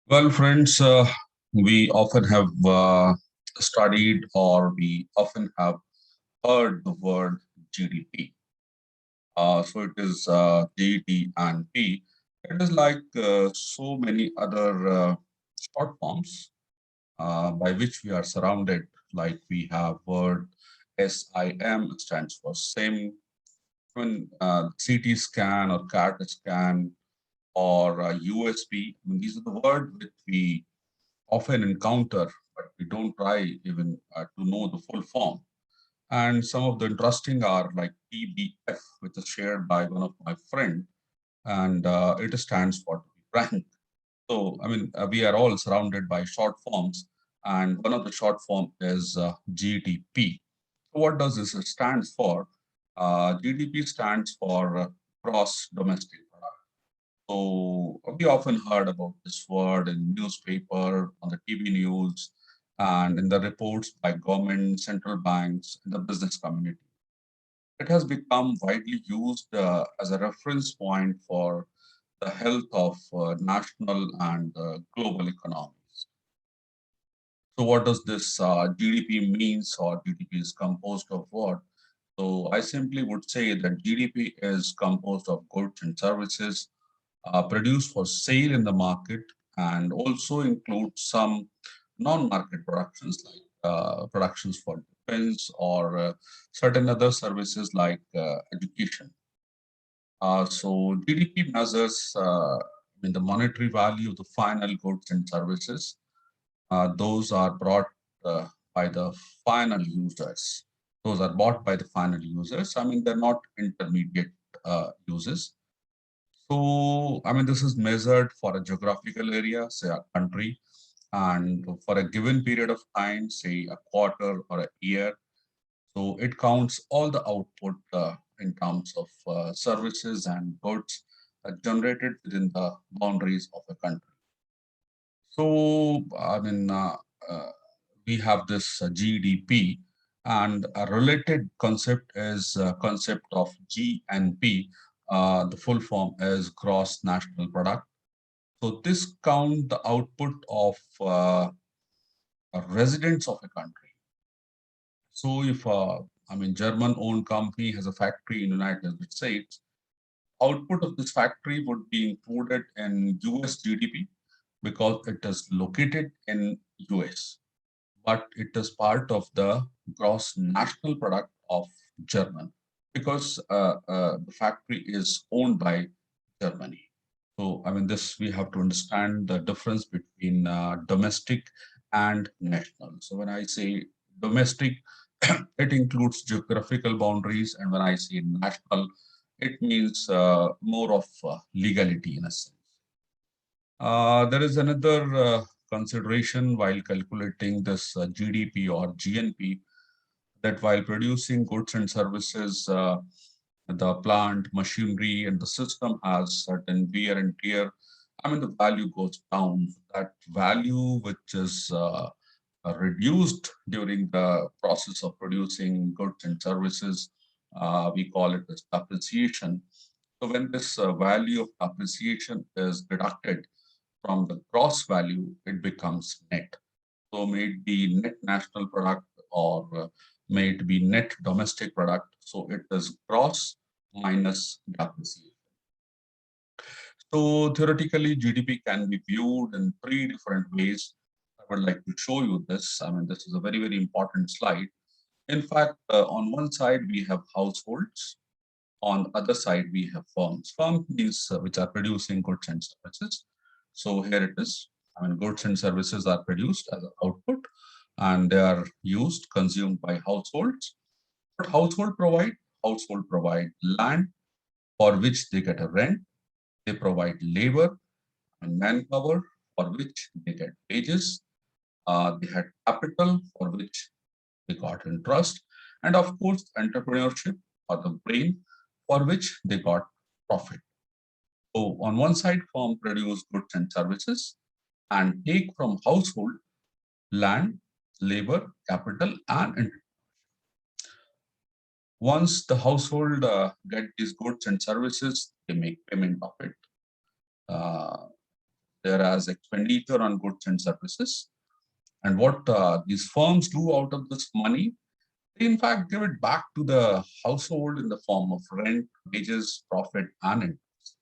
Well, friends, we often have studied or we often have heard the word GDP. So it is G, D, and P. It is like so many other short forms by which we are surrounded. Like we have word SIM stands for SIM, when CT scan or CAT scan or USB. These are the words which we often encounter, but we don't try even to know the full form. And some of the interesting are like TBF, which is shared by one of my friend, and it stands for to be frank. So, we are all surrounded by short forms, and one of the short form is GDP. So what does this stand for? GDP stands for gross domestic product. So we often heard about this word in newspaper, on the TV news, and in the reports by government, central banks, and the business community. It has become widely used as a reference point for the health of national and global economies. So what does this GDP means, or GDP is composed of what? So I simply would say that GDP is composed of goods and services produced for sale in the market, and also includes some non-market productions like productions for defense or certain other services like education. So GDP measures the monetary value of the final goods and services. Those are brought by the final users. Those are bought by the final users. They're not intermediate users. So, this is measured for a geographical area, say a country, and for a given period of time, say a quarter or a year. So it counts all the output in terms of services and goods generated within the boundaries of a country. So, uh, we have this GDP, and a related concept is concept of GNP. The full form is gross national product. So this count the output of residents of a country. So if German-owned company has a factory in United States, output of this factory would be included in US GDP because it is located in US, but it is part of the gross national product of German because the factory is owned by Germany. So, this we have to understand the difference between domestic and national. So, when I say domestic, it includes geographical boundaries, and when I say national, it means more of legality in a sense. There is another consideration while calculating this GDP or GNP, that while producing goods and services, the plant, machinery, and the system has certain wear and tear. The value goes down. That value, which is reduced during the process of producing goods and services, we call it as appreciation. So when this value of appreciation is deducted from the gross value, it becomes net. So may it be net national product or may it be net domestic product. So it is gross minus depreciation. So theoretically, GDP can be viewed in three different ways. I would like to show you this. This is a very, very important slide. In fact, on one side, we have households. On the other side, we have firms. Firms means which are producing goods and services. So here it is. Goods and services are produced as an output, and they are used, consumed by households. But household provide land for which they get a rent. They provide labor and manpower for which they get wages. They had capital for which they got interest. And of course, entrepreneurship or the brain for which they got profit. So on one side, firm produce goods and services and take from household land, labor, capital, and once the household get these goods and services, they make payment of it. Uh, there as expenditure on goods and services. And what these firms do out of this money, they in fact give it back to the household in the form of rent, wages, profit, and interest.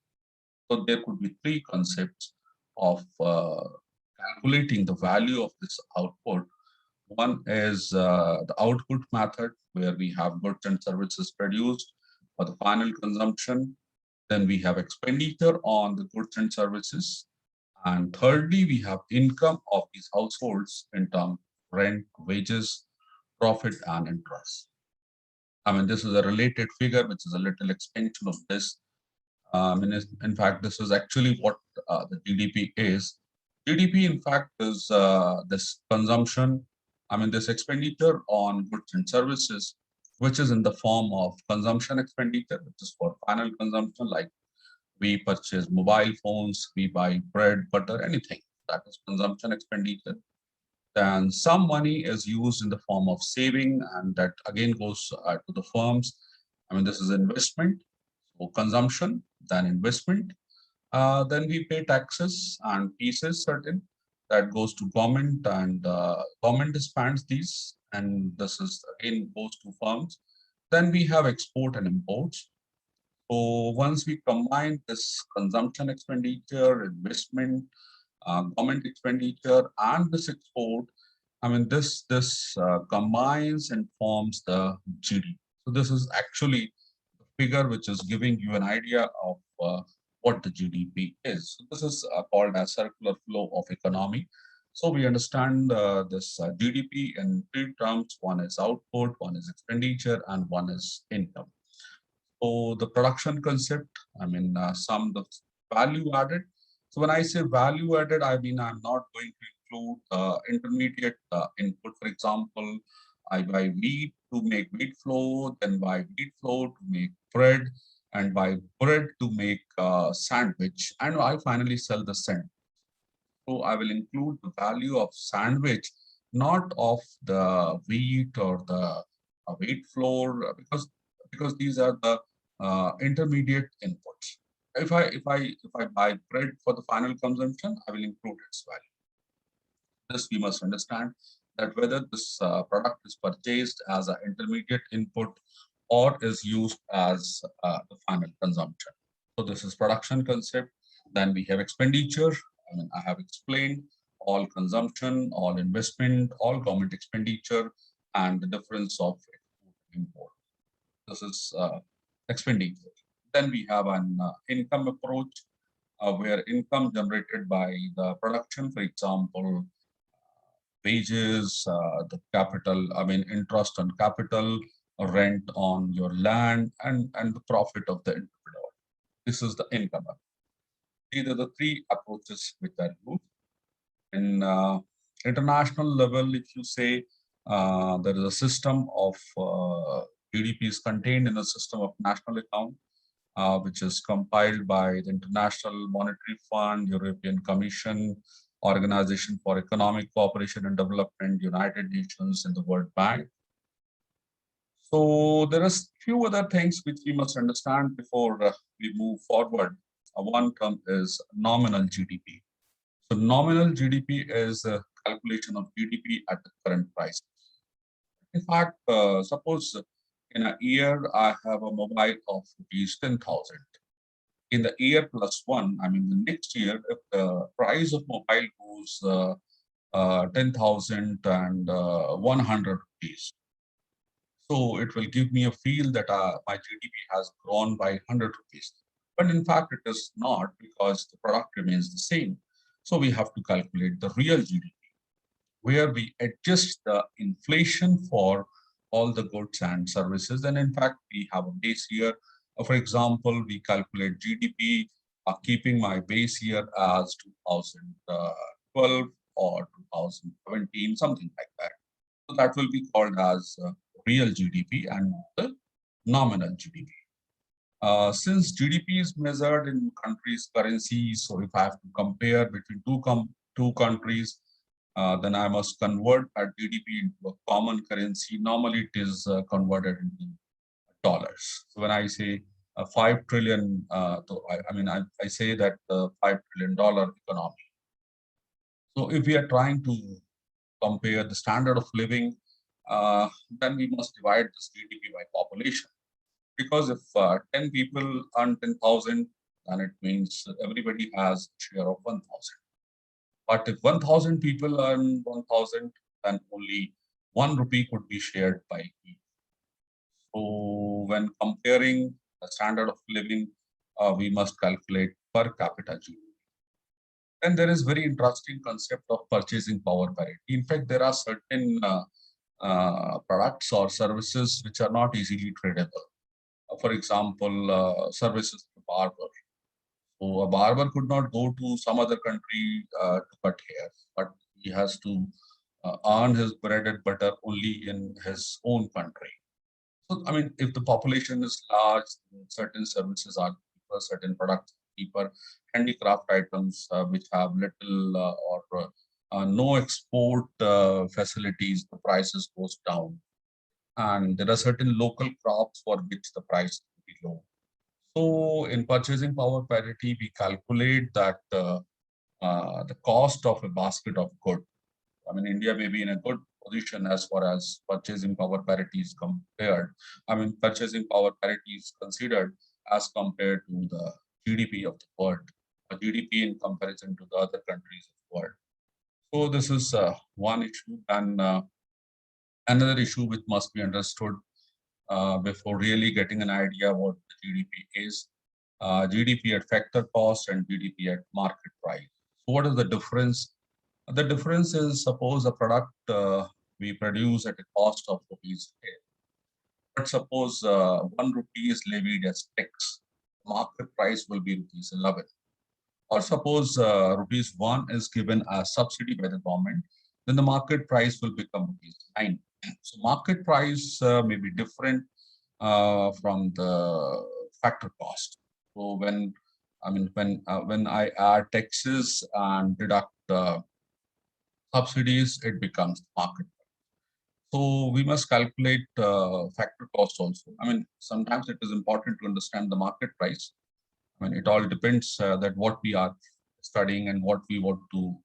So there could be three concepts of calculating the value of this output. One is the output method, where we have goods and services produced for the final consumption. Then we have expenditure on the goods and services. And thirdly, we have income of these households in terms of rent, wages, profit, and interest. I mean, this is a related figure, which is a little extension of this. In fact, this is actually what the GDP is. GDP, in fact, is this consumption, this expenditure on goods and services, which is in the form of consumption expenditure, which is for final consumption, like we purchase mobile phones, we buy bread, butter, anything. That is consumption expenditure. Then some money is used in the form of saving, and that again goes to the firms. This is investment, so consumption, then investment. Then we pay taxes and pieces certain that goes to government, and government spends these, and this is again goes to firms. Then we have export and imports. So once we combine this consumption expenditure, investment, government expenditure, and this export, this combines and forms the GDP. So this is actually the figure which is giving you an idea of what the GDP is. So this is called as circular flow of economy. So we understand this GDP in three terms. One is output, one is expenditure, and one is income. So the production concept, some the value added. So when I say value added, I'm not going to include intermediate input. For example, I buy wheat to make wheat flour, then buy wheat flour to make bread, and buy bread to make sandwich, and I finally sell the sandwich. So I will include the value of sandwich, not of the wheat or the wheat flour, because these are the intermediate inputs. If I buy bread for the final consumption, I will include its value. This we must understand, that whether this product is purchased as an intermediate input or is used as the final consumption. So this is production concept. Then we have expenditure. I have explained all consumption, all investment, all government expenditure, and the difference of export and import. This is expenditure. Then we have an income approach, where income generated by the production, for example, wages, the capital, interest on capital, rent on your land, and the profit of the entrepreneur. This is the income approach. These are the three approaches which are used. In international level, if you say there is a system of GDP is contained in a system of national account, which is compiled by the International Monetary Fund, European Commission, Organization for Economic Cooperation and Development, United Nations, and the World Bank. So there are few other things which we must understand before we move forward. One term is nominal GDP. So nominal GDP is a calculation of GDP at the current price. In fact, suppose in a year I have a mobile of rupees 10,000. In the year plus one, the next year, if the price of mobile goes 10,000 and 100 rupees, so it will give me a feel that my GDP has grown by 100 rupees. But in fact, it is not, because the product remains the same. So we have to calculate the real GDP, where we adjust the inflation for all the goods and services. And in fact, we have a base year. For example, we calculate GDP keeping my base year as 2012 or 2017, something like that. So that will be called as real GDP and not the nominal GDP. Since GDP is measured in countries' currencies, so if I have to compare between two countries, then I must convert that GDP into a common currency. Normally, it is converted into dollars. So when I say 5 trillion, I say that $5 trillion economy. So if we are trying to compare the standard of living, then we must divide this GDP by population. Because if 10 people earn 10,000, then it means everybody has a share of 1,000. But if 1,000 people earn 1,000, then only 1 rupee could be shared by each. So when comparing the standard of living, we must calculate per capita GDP. And there is very interesting concept of purchasing power parity. In fact, there are certain products or services which are not easily tradable. For example, services to barber. So a barber could not go to some other country to cut hair, but he has to earn his bread and butter only in his own country. So, I mean, if the population is large, certain services are cheaper, certain products are cheaper, handicraft items which have little or no export facilities, the prices goes down. And there are certain local crops for which the price will be low. So in purchasing power parity, we calculate that the cost of a basket of good. I mean, India may be in a good position as far as purchasing power parity is compared. I mean, purchasing power parity is considered as compared to the GDP of the world, or GDP in comparison to the other countries of the world. So this is one issue, and another issue which must be understood before really getting an idea what the GDP is. GDP at factor cost and GDP at market price. So what is the difference? The difference is, suppose a product we produce at a cost of rupees 10, but suppose 1 rupee is levied as tax, market price will be rupees 11. Or suppose rupees 1 is given as subsidy by the government, then the market price will become rupees 9. So market price may be different from the factor cost. So when I add taxes and deduct subsidies, it becomes market. So we must calculate factor cost also. I mean, sometimes it is important to understand the market price. I mean, it all depends that what we are studying and what we want to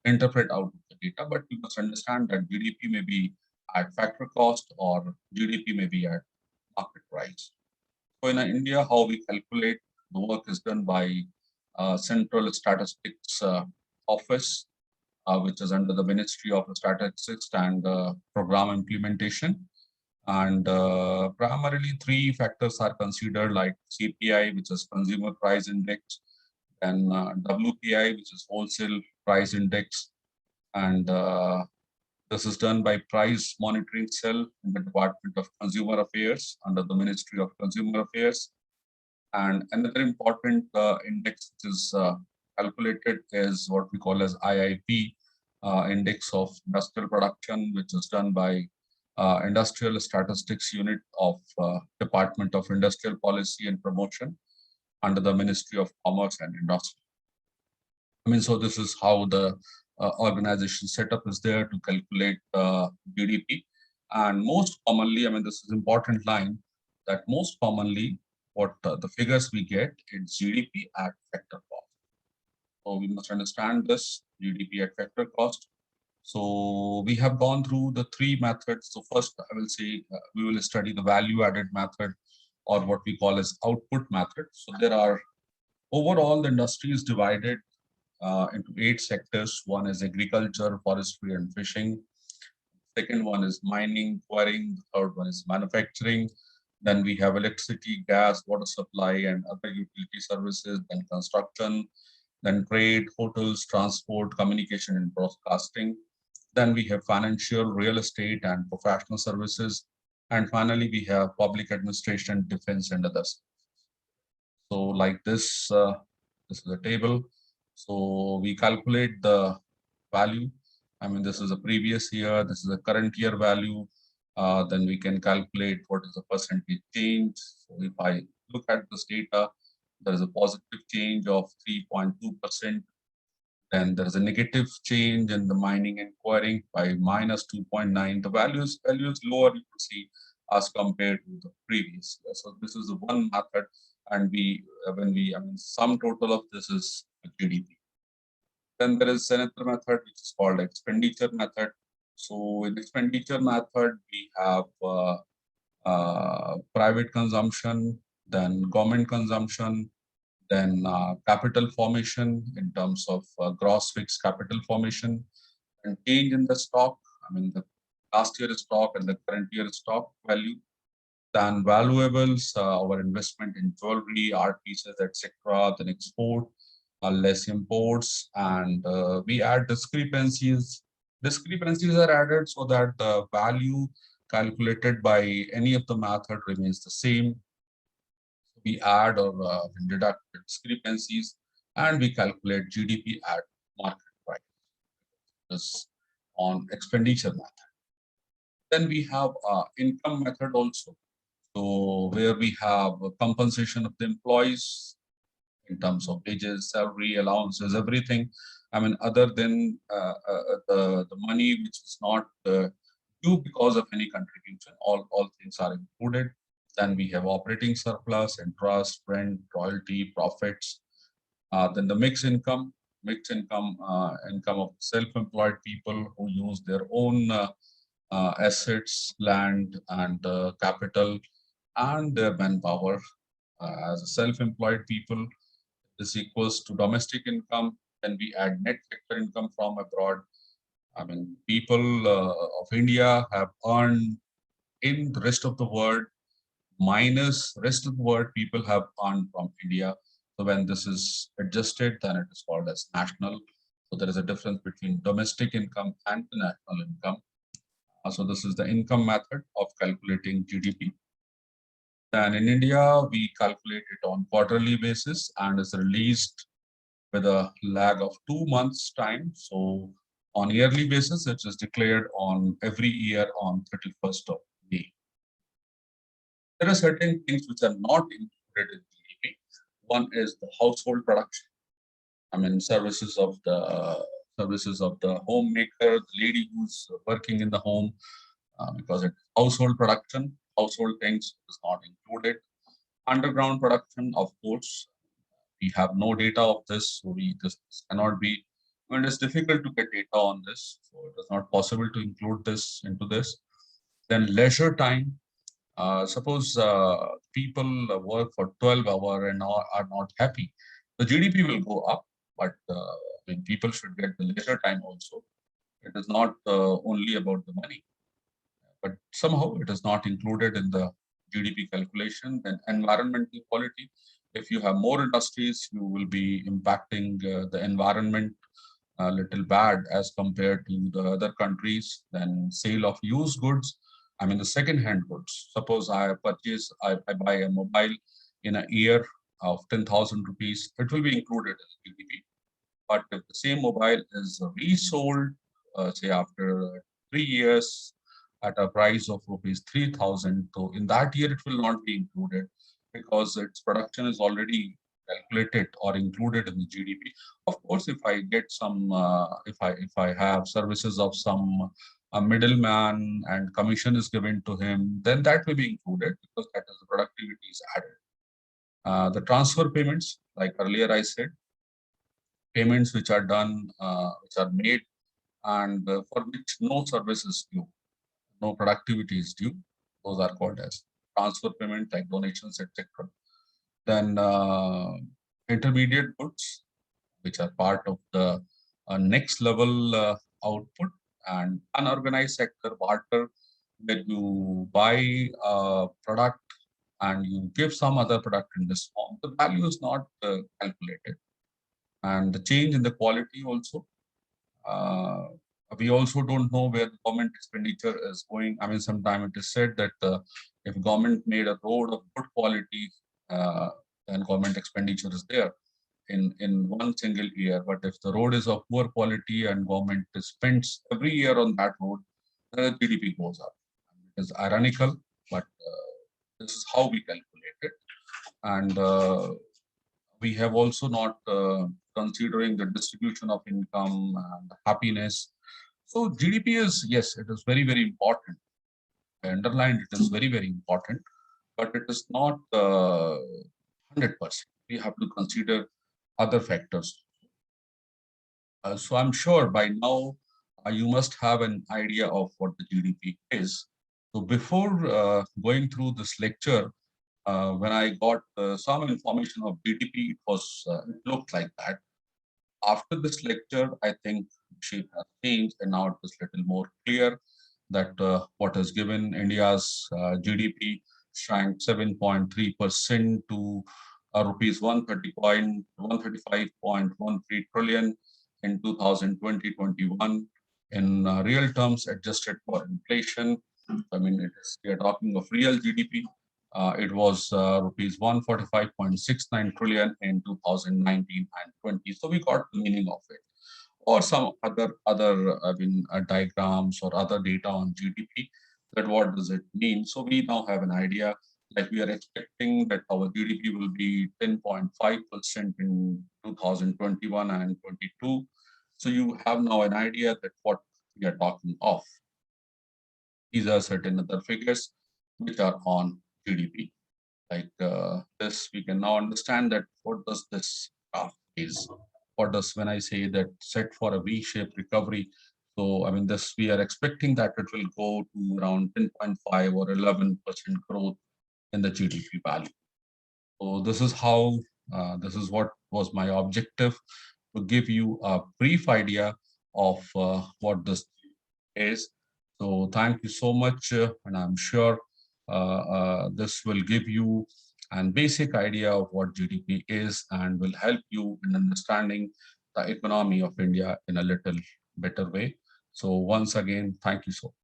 interpret out of the data. But we must understand that GDP may be at factor cost or GDP may be at market price. So in India, how we calculate the work is done by Central Statistics Office, which is under the Ministry of Statistics and Program Implementation. And primarily 3 factors are considered, like CPI, which is Consumer Price Index, and WPI, which is Wholesale Price Index. And this is done by Price Monitoring Cell in the Department of Consumer Affairs under the Ministry of Consumer Affairs. And another important index which is calculated is what we call as IIP, Index of Industrial Production, which is done by Industrial Statistics Unit of Department of Industrial Policy and Promotion under the Ministry of Commerce and Industry. I mean, so this is how the organization setup is there to calculate GDP. And most commonly, I mean, this is important line, that most commonly what the figures we get is GDP at factor cost. So we must understand this GDP at factor cost. So we have gone through the 3 methods. So first, I will say we will study the value added method, or what we call as output method. So there are overall the industry is divided into 8 sectors. One is agriculture, forestry, and fishing. Second one is mining, quarrying. The third one is manufacturing. Then we have electricity, gas, water supply, and other utility services. Then construction. Then trade, hotels, transport, communication, and broadcasting. Then we have financial, real estate, and professional services. And finally, we have public administration, defense, and others. So like this is a table. So we calculate the value. I mean, this is a previous year, this is a current year value. Then we can calculate what is the percentage change. So if I look at this data, there is a positive change of 3.2%. Then there is a negative change in the mining and quarrying by minus 2.9. The values lower, you can see, as compared to the previous year. So this is the one method, and I mean, sum total of this is GDP. Then there is another method which is called expenditure method. So in expenditure method, we have private consumption, then government consumption, then capital formation in terms of gross fixed capital formation, and change in the stock. I mean, the last year's stock and the current year's stock value. Then valuables, our investment in jewelry, art pieces, etc. Then export, less imports, and we add discrepancies. Discrepancies are added so that the value calculated by any of the method remains the same. We add or deduct the discrepancies, and we calculate GDP at market price. This on expenditure method. Then we have income method also. So where we have a compensation of the employees in terms of wages, salary, allowances, everything. I mean, other than the money which is not due because of any contribution, all things are included. Then we have operating surplus, interest, rent, royalty, profits. Then the mixed income of self-employed people who use their own assets, land, and capital, and their manpower. As a self-employed people, this equals to domestic income. Then we add net sector income from abroad. I mean, people of India have earned in the rest of the world minus rest of the world people have earned from India. So when this is adjusted, then it is called as national. So there is a difference between domestic income and the national income. So this is the income method of calculating GDP. Then in India, we calculate it on quarterly basis and is released with a lag of 2 months time. So on yearly basis, it is declared on every year on 31st of May. There are certain things which are not included in GDP. One is the household production. I mean, services of the homemaker, the lady who's working in the home, because it's household production, household things is not included. Underground production, of course, we have no data of this, so this cannot be. I mean, it's difficult to get data on this, so it is not possible to include this into this. Then leisure time. Suppose people work for 12 hours and are not happy. The GDP will go up, but I mean, people should get the leisure time also. It is not only about the money, but somehow it is not included in the GDP calculation. Then environmental quality. If you have more industries, you will be impacting the environment a little bad as compared to the other countries. Then sale of used goods. I mean, the second-hand goods. Suppose I buy a mobile in a year of 10,000 rupees, it will be included in GDP. But if the same mobile is resold, say after 3 years at a price of rupees 3,000, so in that year it will not be included because its production is already calculated or included in the GDP. Of course, if I get some, if I have services of some a middleman and commission is given to him, then that will be included because that is the productivity is added. The transfer payments, like earlier I said, payments which are done, which are made, and for which no service is due, no productivity is due, those are called as transfer payment, like donations, etc. Then intermediate goods, which are part of the next level output, and unorganized sector barter, where you buy a product and you give some other product in this form, the value is not calculated. And the change in the quality also. We also don't know where the government expenditure is going. I mean, sometimes it is said that if government made a road of good quality, then government expenditure is there in one single year. But if the road is of poor quality and government spends every year on that road, the GDP goes up. It is ironical, but this is how we calculate it. And we have also not considering the distribution of income and happiness. So GDP is, yes, it is very, very important. I underlined it is very, very important, but it is not 100%. We have to consider other factors. So I'm sure by now you must have an idea of what the GDP is. So before going through this lecture, when I got some information of GDP, it looked like that. After this lecture, I think shape has changed, and now it is little more clear that what is given India's GDP shrank 7.3% to rupees 135.13 trillion in 2020-21. In real terms, adjusted for inflation, I mean, we are talking of real GDP. It was rupees 145.69 trillion in 2019 and 20. So we got the meaning of it, or some other diagrams or other data on GDP. That what does it mean? So we now have an idea. Like we are expecting that our GDP will be 10.5% in 2021 and 22. So you have now an idea that what we are talking of. These are certain other figures which are on GDP. Like this, we can now understand that what does this graph is. What does when I say that set for a V-shaped recovery? So I mean this we are expecting that it will go to around 10.5 or 11% growth in the GDP value. So this is how this is what was my objective, to give you a brief idea of what this is. So thank you so much, and I'm sure this will give you an basic idea of what GDP is and will help you in understanding the economy of India in a little better way. So once again, thank you so much.